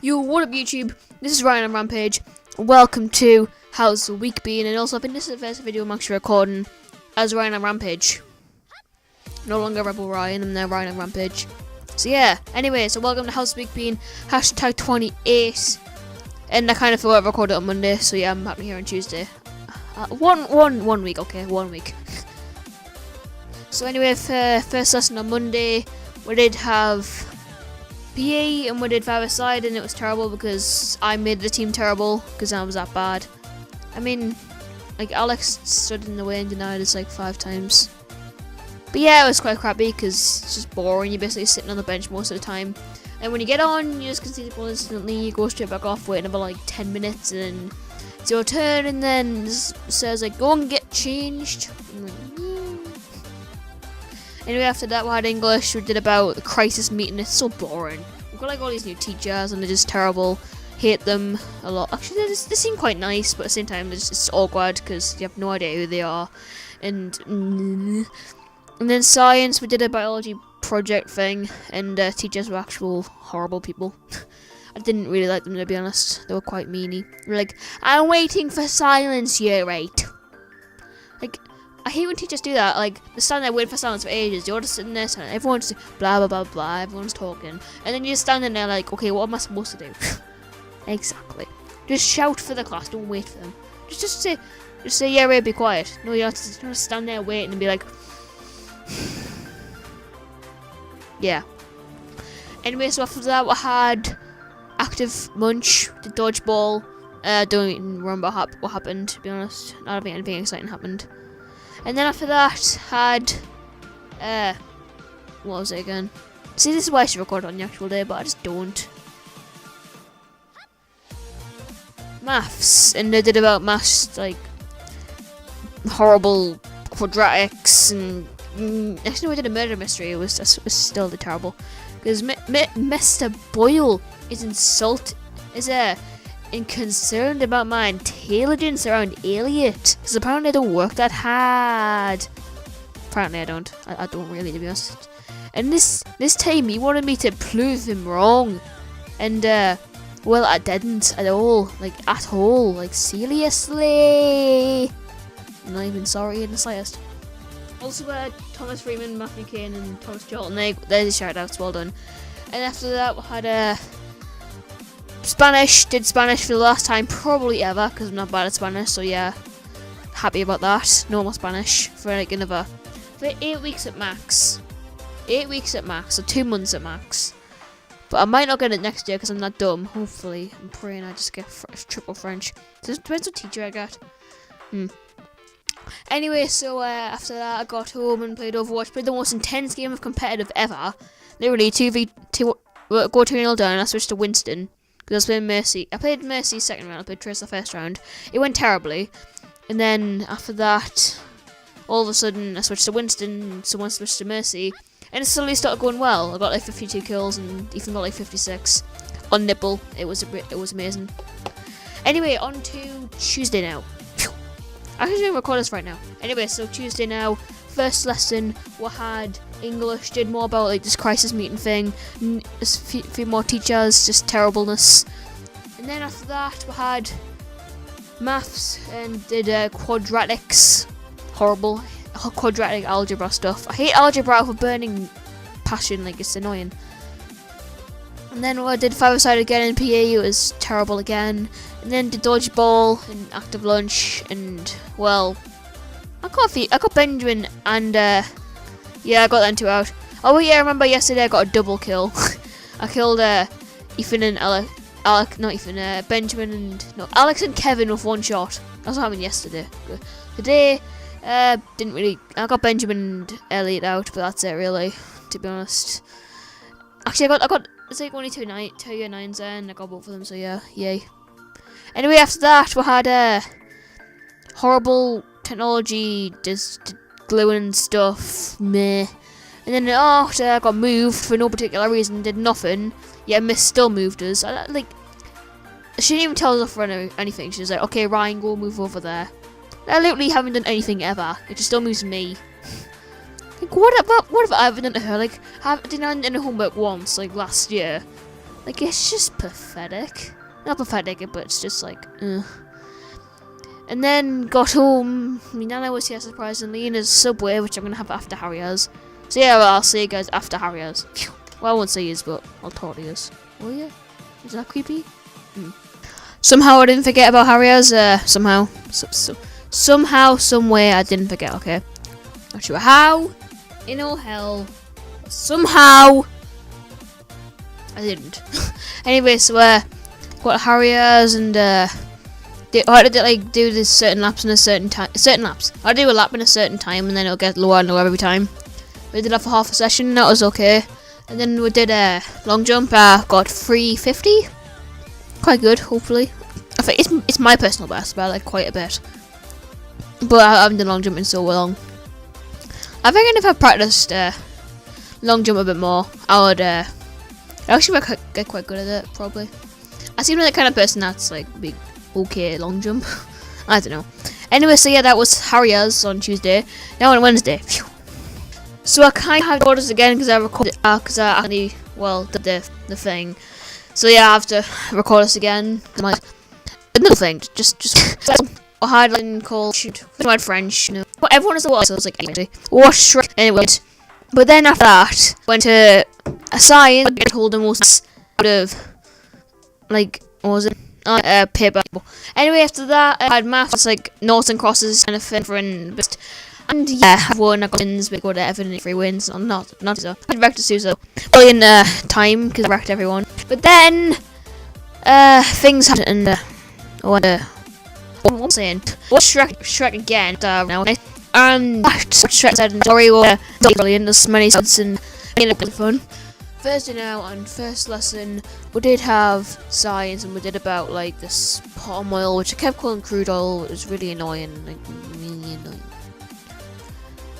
Yo, what up YouTube? This is Ryan on Rampage. Welcome to How's the Week Been, and also I think this is the first video I'm actually recording as Ryan on Rampage. No longer Rebel Ryan, I'm now Ryan on Rampage. So yeah, anyway, so welcome to How's the Week Been, hashtag 28. And I kind of forgot to record it on Monday, so yeah, I'm happy here on Tuesday. One week, okay, 1 week. So anyway, for first lesson on Monday, we did have PE and we did 5-a-side, and it was terrible because I made the team terrible because I was that bad. I mean, like Alex stood in the way and denied us like 5 times. But yeah, it was quite crappy because it's just boring. You're basically sitting on the bench most of the time. And when you get on, you just concede the ball instantly, you go straight back off, wait another like 10 minutes, and then it's your turn, and then it says like, go and get changed. I'm like, Anyway, after that we had English. We did about the crisis meeting. It's so boring. We've got like all these new teachers and they're just terrible. Hate them a lot. Actually, they seem quite nice, but at the same time it's awkward because you have no idea who they are. And then science, we did a biology project thing, and teachers were actual horrible people. I didn't really like them, to be honest. They were quite meany. They're like, I'm waiting for silence, year 8. Like, I hate when teachers do that. Like, they stand there waiting for silence for ages. You're just sitting there, and everyone's just blah blah blah blah. Everyone's talking, and then you're just standing there like, okay, what am I supposed to do? Exactly. Just shout for the class. Don't wait for them. Just say, yeah, Ray, be quiet. No, you have to stand there waiting and be like, yeah. Anyway, so after that we had active munch, the dodgeball. Don't even remember what happened, to be honest. I don't think anything exciting happened. And then after that, had, what was it again? See, this is why I should record on the actual day, but I just don't. Maths, and they did about maths, like, horrible quadratics, and, actually we did a murder mystery. It was still terrible. Because Mr. Boyle is concerned about my intelligence around Elliot, because apparently I don't work that hard. Apparently I don't. I don't really, to be honest. And this time he wanted me to prove him wrong, and well, I didn't at all. Like at all. Like seriously. I'm not even sorry in the slightest. Also, Thomas Freeman, Matthew Kane, and Thomas Jolton. There's the shoutouts. Well done. And after that, we had Spanish. Did Spanish for the last time probably ever, because I'm not bad at Spanish, so yeah, happy about that. Normal Spanish for like another, for 8 weeks at max. 8 weeks at max, so 2 months at max. But I might not get it next year because I'm not dumb. Hopefully, I'm praying I just get triple French. So it depends what teacher I get. Anyway, so after that I got home and played Overwatch. Played the most intense game of competitive ever. Literally 2v2, go 2-0 down, and I switched to Winston. Because I was playing Mercy. I played Mercy second round, I played Tracer first round. It went terribly. And then after that, all of a sudden I switched to Winston, someone switched to Mercy. And it suddenly started going well. I got like 52 kills and even got like 56 on nipple. It was amazing. Anyway, on to Tuesday now. I actually don't record this right now. Anyway, so Tuesday now, first lesson, we had English, did more about like this crisis meeting thing, a few more teachers, just terribleness. And then after that, we had maths and did quadratics, horrible quadratic algebra stuff. I hate algebra with a burning passion, like it's annoying. And then I did 5-a-side again in PE, it was terrible again. And then did dodgeball and active lunch, and well, I got Benjamin and yeah, I got them 2 out. Oh yeah, I remember yesterday I got a double kill. I killed Ethan and Benjamin and Alex and Kevin with 1 shot. That's what happened yesterday. Today, didn't really. I got Benjamin and Elliot out, but that's it really. To be honest, actually I got it's like only 2 year 9s and I got both of them. So yeah, yay. Anyway, after that we had horrible technology, just gluing stuff, meh. And then after I got moved for no particular reason, did nothing. Yeah, Miss still moved us. Like, she didn't even tell us off for anything. She was like, okay, Ryan, go move over there. I literally haven't done anything ever. It just still moves me. Like, what have I ever done to her? Like, didn't I do homework once, like last year? Like, it's just pathetic. Not pathetic, but it's just like, ugh. And then got home. My nana was here surprisingly in his Subway, which I'm gonna have after Harriers. So yeah, well, I'll see you guys after Harriers. Well, I won't say yous, but I'll talk to yous. Will ya? Is that creepy? Somehow I didn't forget about Harriers. Somehow, somehow, some way I didn't forget. Okay, not sure how. In all hell, somehow I didn't. Anyway, so got Harriers and I had to like do this certain laps in a certain time. Certain laps. I do a lap in a certain time, and then it'll get lower and lower every time. We did that for half a session. That was okay. And then we did a long jump. Got 350. Quite good, hopefully. I think it's my personal best, but I like quite a bit. But I haven't done long jump in so long. I think if I practiced long jump a bit more, I would actually get quite good at it. Probably. I seem like the kind of person that's like big. Okay, long jump. I don't know. Anyway, so yeah, that was Harriers on Tuesday. Now on Wednesday. Phew. So I kind of have orders again because I recorded because I actually did the thing. So yeah, I have to record this again. Another thing, just I had one called my French. You know, well, everyone is the what, so I was like, anyway, watch shreck anyway. But then after that, went to a science. I told them most out of like what was it? Paper. Anyway, after that, I had maths, like noughts and crosses, kind of thing for and yeah, I won. I got wins, but got Evan 3 wins. Not so. I wrecked Suso. Well, in time because I wrecked everyone. But then things happened, and what I'm saying, watch Shrek again now. And Shrek said, "Sorry, we're brilliant. There's many sides and it was fun." Thursday now, and first lesson we did have science, and we did about like this palm oil, which I kept calling crude oil. It was really annoying, like really annoying.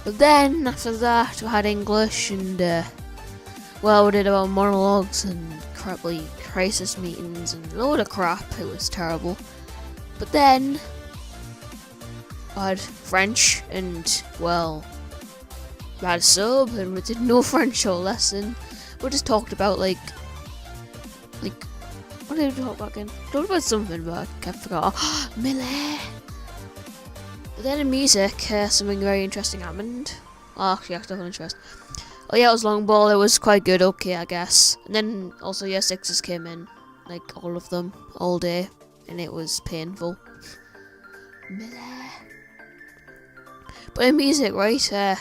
But then after that, we had English, and we did about monologues and crisis meetings and a load of crap. It was terrible. But then I had French, and we had a sub, and we did no French whole lesson. We just talked about like what did we talk about again? We talked about something, but I forgot. Millie. But then in music, something very interesting happened. Oh, actually, I still have interest. Oh yeah, it was long ball. It was quite good. Okay, I guess. And then also year sixes came in, like all of them, all day, and it was painful. Millie. But in music, right?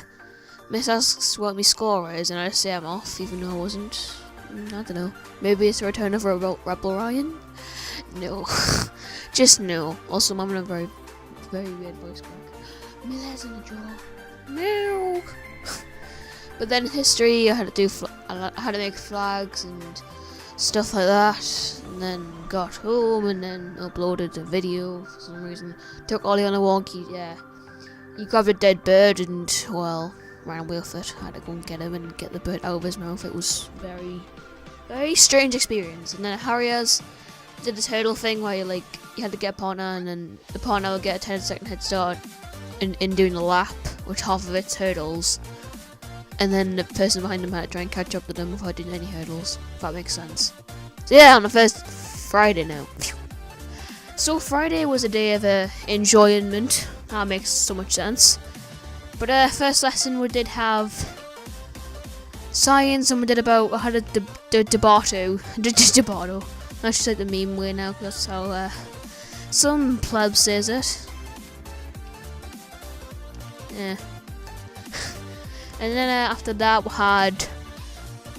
Miss asks what my score is, and I say I'm off, even though I wasn't. I don't know. Maybe it's a return of Rebel Ryan? No. Just no. Also, I'm in a very, very weird voice crack. Miller's in the drawer. No. But then in history, I had to make flags and stuff like that, and then got home and then uploaded a video for some reason. Took Ollie on a walk. He grabbed a dead bird and ran away with it. I had to go and get him and get the bird out of his mouth. It was very, very strange experience. And then at Harriers, did this hurdle thing where you had to get a partner, and then the partner would get a 10-second head start in doing the lap, which half of it's hurdles, and then the person behind them had to try and catch up with them without doing any hurdles, if that makes sense. So yeah, on the first Friday now. So Friday was a day of enjoyment. That makes so much sense. But first lesson we did have science, and we did about, I had a debato. That's just like the meme way now, because that's how some pleb says it. Yeah. And then after that we had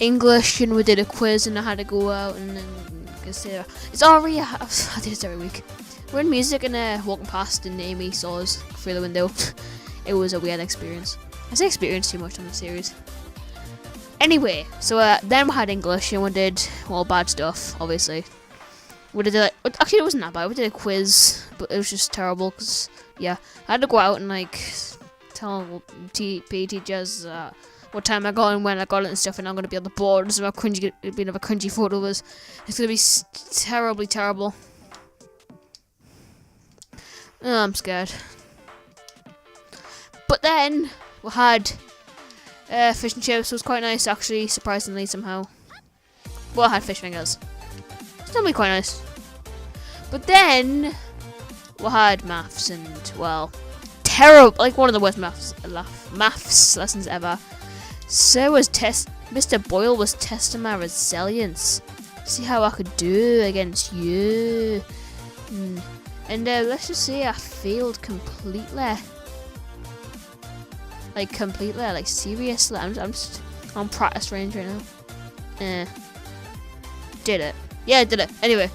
English, and we did a quiz, and I had to go out and then it's already, I do this every week. We're in music, and walking past, and Amy saw us through the window. It was a weird experience. I say experience too much on the series. Anyway, so then we had English, and we did bad stuff. Obviously, we did actually it wasn't that bad. We did a quiz, but it was just terrible because I had to go out and tell PE teachers what time I got and when I got it and stuff, and I'm gonna be on the board. So it'll be another cringy photo of us. It's gonna be terribly terrible. Oh, I'm scared. But then we had fish and chips. It was quite nice, actually, surprisingly somehow. Well, I had fish fingers. That'll be quite nice. But then we had maths, and well, terrible, like one of the worst maths lessons ever. So was Mr. Boyle was testing my resilience. See how I could do against you. And let's just say I failed completely. Like seriously. I'm on practice range right now. Did it. Yeah, I did it. Anyway,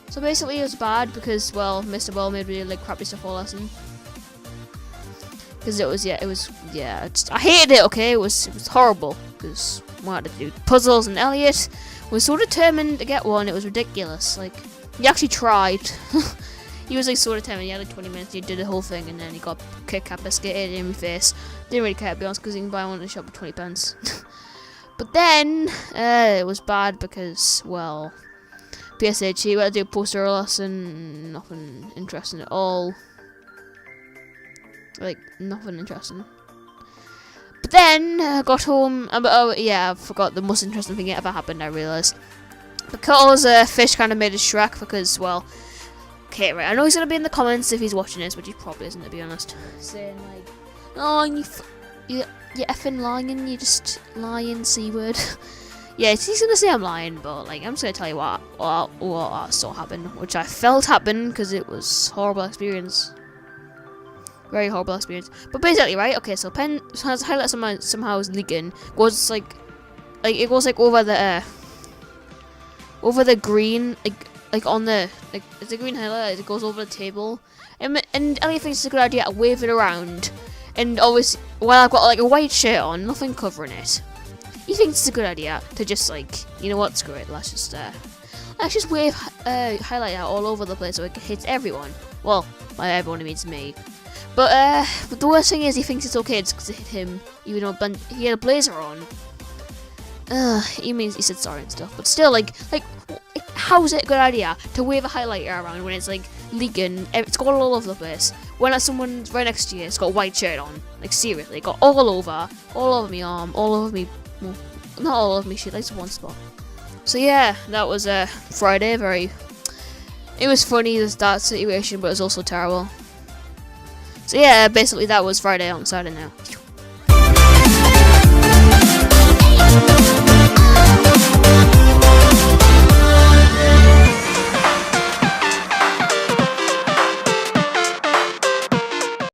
so basically it was bad because, well, Mr. Boyle made me like crappy stuff all lesson. Because I hated it, okay? It was horrible. Because we had to do puzzles, and Elliot was so determined to get one, it was ridiculous. Like, he actually tried. He was like so determined, he had like 20 minutes, he did the whole thing, and then he got kicked up, biscuited in my face. Didn't really care, to be honest, because he can buy one in the shop for 20 pence. But then, it was bad because, well, PSHE, we had to do a poster lesson, nothing interesting at all. Like, nothing interesting. But then, I got home, oh yeah, I forgot the most interesting thing that ever happened, I realised. Because Fish kind of made a Shrek because, well, okay, right, I know he's going to be in the comments if he's watching this, which he probably isn't, to be honest. Saying, like, oh, you effing lying, you just lying, C-word. Yeah, he's going to say I'm lying, but, like, I'm just going to tell you what I saw happen, which I felt happen because it was a horrible experience. Very horrible experience. But basically, right, okay, so pen has highlight somehow is leaking. Goes like it goes like over the green, like on the, like, it's a green highlight, it goes over the table. And Elliot thinks it's a good idea to wave it around. And always, while I've got like a white shirt on, nothing covering it, he thinks it's a good idea to just like, you know what, screw it, let's just wave highlight out all over the place so it hits everyone. Well, by everyone it means me. But the worst thing is he thinks it's okay just because it hit him, even though he had a blazer on. He said sorry and stuff, but still, like, how is it a good idea to wave a highlighter around when it's like leaking? It's got all over the place. When someone's right next to you, it's got a white shirt on. Like, seriously, it got all over my arm, all over me. Well, not all over me, shit, like one spot. So yeah, that was Friday. It was funny, that situation, but it was also terrible. So yeah, basically that was Friday on Saturday now.